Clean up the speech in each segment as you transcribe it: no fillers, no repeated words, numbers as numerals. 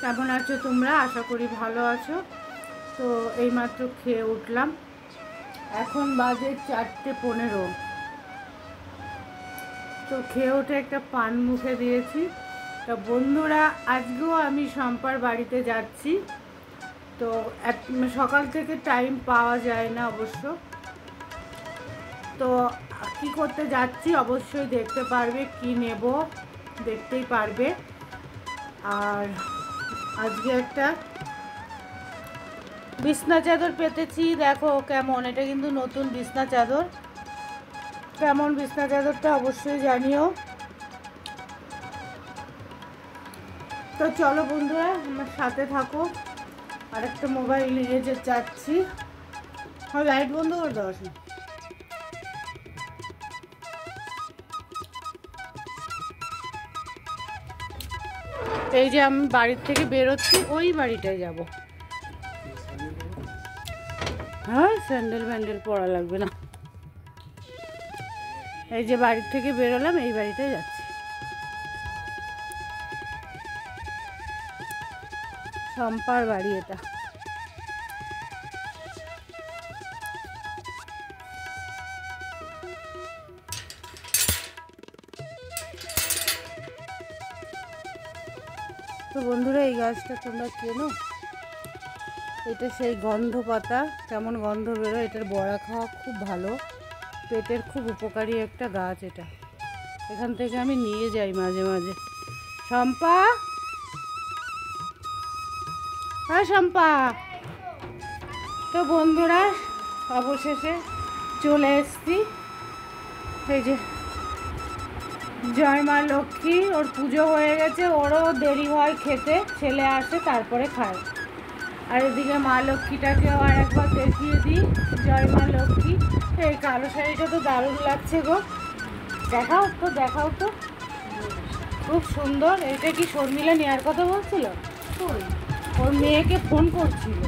কেমন আছো তোমরা? আশা করি ভালো আছো। তো এইমাত্র খেয়ে উঠলাম, এখন বাজে 4:15। তো খেয়ে উঠে একটা পান মুখে দিয়েছি। তো বন্ধুরা, আজকেও আমি শম্পার বাড়িতে যাচ্ছি। তো সকাল থেকে টাইম পাওয়া যায় না অবশ্য। তো কি করতে যাচ্ছি অবশ্যই দেখতে পারবে, কি নেব দেখতেই পারবে। আর আজকে একটা বিছনা চাদর পেতেছি, দেখো কেমন। এটা কিন্তু নতুন বিছনা চাদর। কেমন বিছনা চাদরটা অবশ্যই জানিও। তো চলো বন্ধুরা, আমার সাথে থাকো। আর একটা মোবাইল নিয়ে যে যাচ্ছি। হয় লাইট বন্ধ করে দাও। এই যে আমি বাড়ির থেকে বেরোচ্ছি, ওই বাড়িটায় যাব। হ্যাঁ, স্যান্ডেল ব্যান্ডেল পরা লাগবে না। এই যে বাড়ির থেকে বেরোলাম, এই বাড়িটায় যাচ্ছি। শম্পার বাড়ি এটা। তো বন্ধুরা, এই গাছটা তোমরা চেনো? এটা সেই গন্ধ পাতা, কেমন গন্ধ বেরোয়। এটার বড়া খাওয়া খুব ভালো, পেটের খুব উপকারী একটা গাছ এটা। এখান থেকে আমি নিয়ে যাই মাঝে মাঝে। শম্পা, হ্যাঁ শম্পা। তো বন্ধুরা, অবশেষে চলে এসছি। এই যে জয় মা লক্ষ্মী, ওর পুজো হয়ে গেছে। ওরও দেরি হয় খেতে, ছেলে আসে তারপরে খায়। আর এদিকে মা লক্ষ্মীটাকেও আর একবার দেখিয়ে দিই। জয় মা লক্ষ্মী। এই কালো শাড়িটা তো দারুণ লাগছে গো। দেখাও তো, দেখাও তো, খুব সুন্দর। এটা কি শর্মিলা নেওয়ার কথা বলছিল? ওর মেয়েকে ফোন করছিল।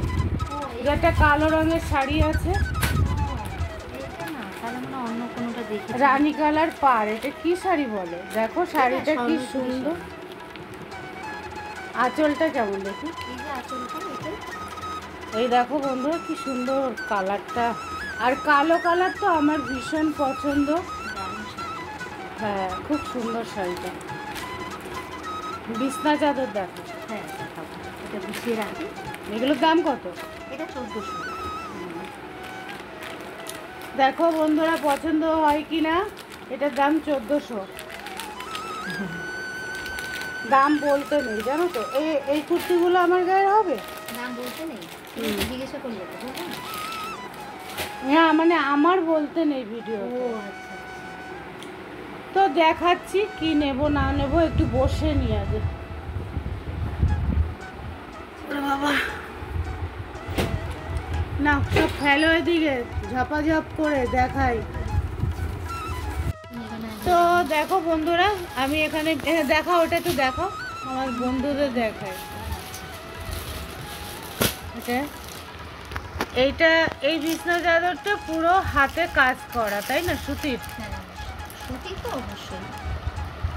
একটা কালো রঙের শাড়ি আছে, রানী কালার পার। এটা কি শাড়ি বলে? দেখো শাড়িটা কি সুন্দর। আঁচলটা কেমন দেখি। এই দেখো বন্ধুরা, কি সুন্দর কালারটা। আর কালো কালার তো আমার ভীষণ পছন্দ। হ্যাঁ, খুব সুন্দর শাড়িটা। বিছনা চাদর দেখো। হ্যাঁ, দেখাবো। এটা গুছিয়ে রাখি। এগুলোর দাম কত? এটা 1400। দেখো বন্ধুরা, পছন্দ হয় কি না। এটার দাম 1400। দাম বলতে নেই, জানো তো। এই কুর্তিগুলো আমার গায়ের হবে? দাম বলতে নেই, জিজ্ঞাসা করলে তো বলবো না। হ্যাঁ, মানে আমার বলতে নেই ভিডিও। ও আচ্ছা। তো দেখাচ্ছি কি নেব না নেব, একটু বসে নিয়ে আগে। বাবা না, সব ফেলো এদিকে, ঝপাঝপ করে দেখাই। তো দেখো বন্ধুরা, আমি এখানে দেখাও, ওটা একটু দেখো, আমার বন্ধুদের দেখাই। এইটা এই বিছনা চাদরটা পুরো হাতে কাজ করা, তাই না? সুতির। সুতির তো অবশ্যই।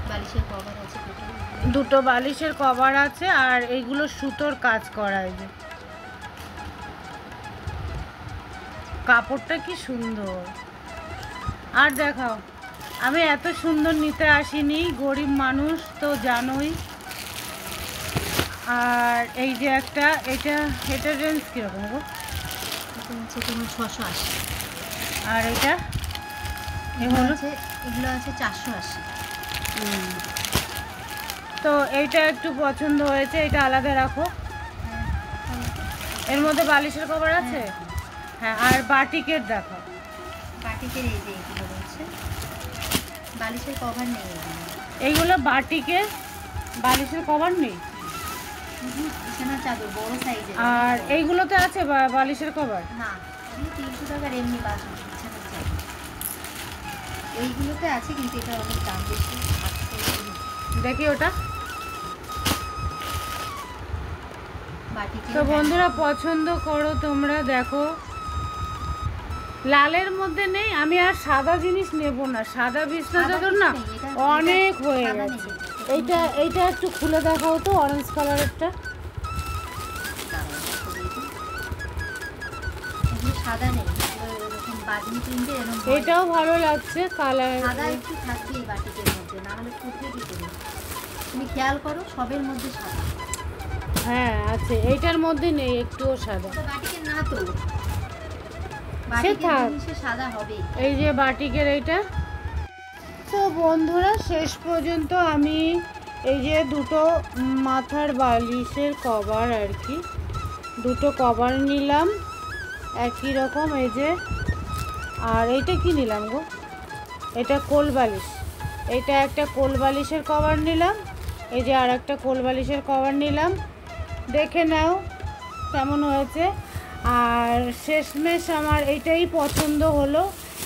বালিশের কভার আছে, দুটো বালিশের কভার আছে। আর এইগুলো সুতোর কাজ করা। এই যে কাপড়টা কি সুন্দর। আর দেখাও, আমি এত সুন্দর নিতে আসিনি, গরিব মানুষ তো জানোই। আর এই যে একটা, এটা রেঞ্জ কীরকম গো? এটা হচ্ছে তোমার 680। আর এটা এগুলো আছে 480। তো এইটা একটু পছন্দ হয়েছে, এটা আলাদা রাখো। এর মধ্যে বালিশের কভার আছে। হ্যাঁ, আর বাটিকের দেখো। বাটিকের এই যে এগুলো রয়েছে, বালিশের কভার নেই। এইগুলো বাটিকের, বালিশের কভার নেই। বিছানার চাদর বড় সাইজের। আর এইগুলোতে আছে বালিশের কভার? না, এগুলো 300 টাকার এমনি বিছানার চাদর। এইগুলোতে আছে, কিন্তু এটা অনেক দাম বেশি। দেখি ওটা। তো বন্ধুরা, পছন্দ করো তোমরা। দেখো, লালের মধ্যে নেই। আমি আর সাদা জিনিস নেব না, সাদা বিছনা চাদর না অনেক হয়ে গেছে। এইটা একটু খুলে দেখাও তো, অরেঞ্জ কালারেরটা। এগুলো সাদা নেই, এগুলো এরকম বাদামি প্রিন্টে এরকম এটাও ভালো লাগছে কালার। সাদা একটু থাকবে এই বাটিকের মধ্যে, না হলে ফুটবে কি করে? তুমি খেয়াল করো সবের মধ্যে সাদা। হ্যাঁ আছে, এইটার মধ্যে নেই একটুও সাদা। এটা বাটিকের না তো, বাটিকের জিনিসে সাদা হবে। এই যে বাটিকের এইটা। তো বন্ধুরা শেষ পর্যন্ত আমি এই যে দুটো মাথার বালিশের কভার আর কি, দুটো কভার নিলাম একই রকম। এই যে, আর এইটা কি নিলাম গো, এটা কোল বালিশ, এটা একটা কোল বালিশের কভার নিলাম। এই যে আর একটা কোল বালিশের কভার নিলাম, দেখে নাও কেমন হয়েছে। আর শেষমেশ আমার এইটাই পছন্দ হলো,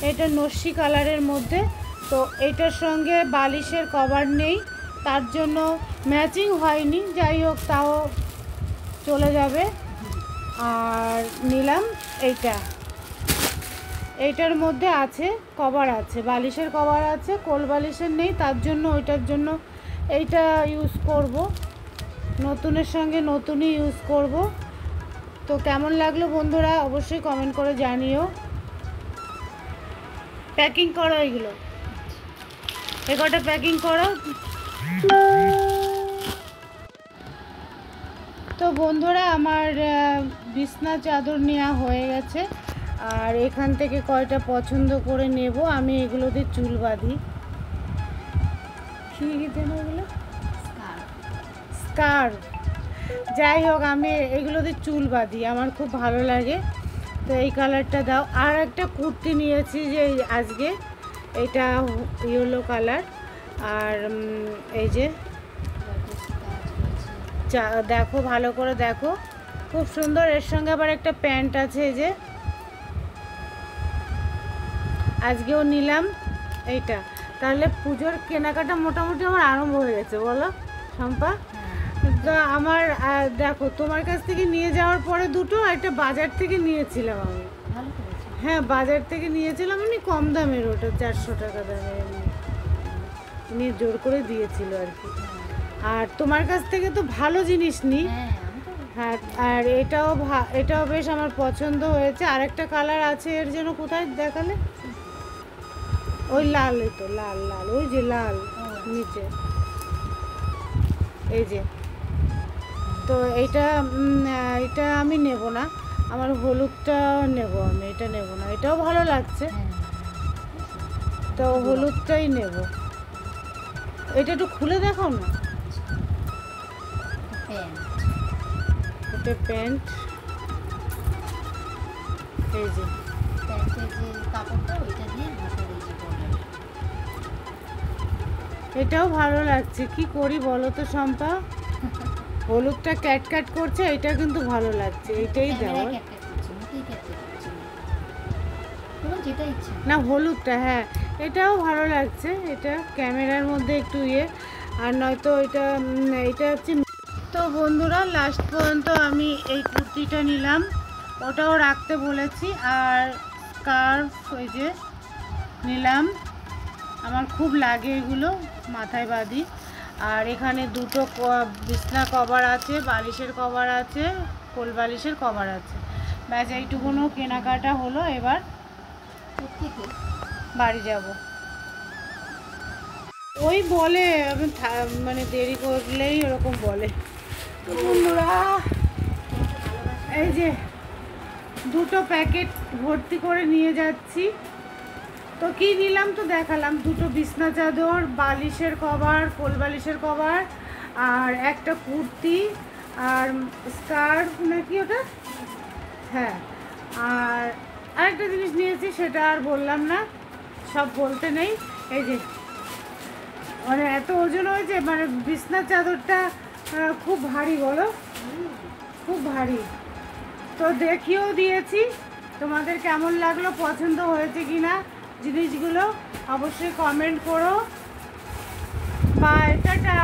এটা নস্যি কালারের মধ্যে। তো এটার সঙ্গে বালিশের কভার নেই, তার জন্য ম্যাচিং হয়নি, যাই হোক তাও চলে যাবে। আর নিলাম এইটা, এইটার মধ্যে আছে কভার, আছে বালিশের কভার আছে, কোল বালিশের নেই, তার জন্য ওইটার জন্য এইটা ইউজ করব, নতুনের সঙ্গে নতুনই ইউজ করব। তো কেমন লাগলো বন্ধুরা অবশ্যই কমেন্ট করে জানিও। প্যাকিং করো, এইগুলো এগোটা প্যাকিং করো। তো বন্ধুরা আমার বিছনা চাদর নেওয়া হয়ে গেছে, আর এখান থেকে কয়টা পছন্দ করে নেব। আমি এগুলোতে চুল বাঁধি, কি যেন এগুলো স্কার্ফ, যাই হোক আমি এগুলোতে চুল বাঁধি, আমার খুব ভালো লাগে। তো এই কালারটা দাও। আর একটা কুর্তি নিয়েছি যে আজকে, এটা ইয়েলো কালার। আর এই যে দেখো ভালো করে দেখো, খুব সুন্দর। এর সঙ্গে আবার একটা প্যান্ট আছে, এই যে আজকেও নিলাম এইটা। তাহলে পুজোর কেনাকাটা মোটামুটি আমার আরম্ভ হয়ে গেছে, বলো শম্পা? তো আমার দেখো তোমার কাছ থেকে নিয়ে যাওয়ার পরে দুটো, একটা বাজার থেকে নিয়েছিলাম আমি। হ্যাঁ বাজার থেকে নিয়েছিলাম, এমনি কম দামের, ওটা 400 টাকা দামের, নিয়ে জোর করে দিয়েছিল আর কি। আর তোমার কাছ থেকে তো ভালো জিনিস নিই। হ্যাঁ, আর এটাও বেশ আমার পছন্দ হয়েছে। আরেকটা কালার আছে এর জন্য, কোথায় দেখালে? ওই লাল, এই তো লাল লাল, ওই যে লাল নিচে, এই যে। তো এটা আমি নেব না, আমার হলুদটা নেব, আমি এটা নেব না। এটাও ভালো লাগছে, তো হলুদটাই নেব। এটা একটু খুলে দেখো না, এটা প্যান্ট, এই যে এটাও ভালো লাগছে। কি করি বলো তো শম্পা, হলুদটা ক্যাট ক্যাট করছে, এটা কিন্তু ভালো লাগছে, এটাই দেওয়া না হলুদটা। হ্যাঁ এটাও ভালো লাগছে, এটা ক্যামেরার মধ্যে একটু আর নয়তো এটা হচ্ছে। তো বন্ধুরা লাস্ট পর্যন্ত আমি এই কুর্তিটা নিলাম, ওটাও রাখতে বলেছি। আর স্কার্ফ ওই যে নিলাম, আমার খুব লাগে এগুলো, মাথায় বাঁধি। আর এখানে দুটো বিছনা কভার আছে, বালিশের কভার আছে, কোল বালিশের কভার আছে, ব্যাস এইটুকুনো কেনাকাটা হলো। এবার বাড়ি যাব। ওই বলে আমি মানে দেরি করলেই ওরকম বলে। বন্ধুরা এই যে দুটো প্যাকেট ভর্তি করে নিয়ে যাচ্ছি। তো কি নিলাম তো দেখালাম, দুটো বিছনা চাদর, বালিশের কভার, কোল বালিশের কভার, আর একটা কুর্তি, আর স্কার্ফ নাকি ওটা, হ্যাঁ। আর আরেকটা জিনিস নিয়েছি, সেটা আর বললাম না, সব বলতে নেই। এই যে মানে এত ওজন হয়েছে, মানে বিছনা চাদরটা খুব ভারী, বলো খুব ভারী। তো দেখিয়েও দিয়েছি, তোমাদের কেমন লাগলো, পছন্দ হয়েছে কিনা জিনিসগুলো অবশ্যই কমেন্ট করো। Bye, tata.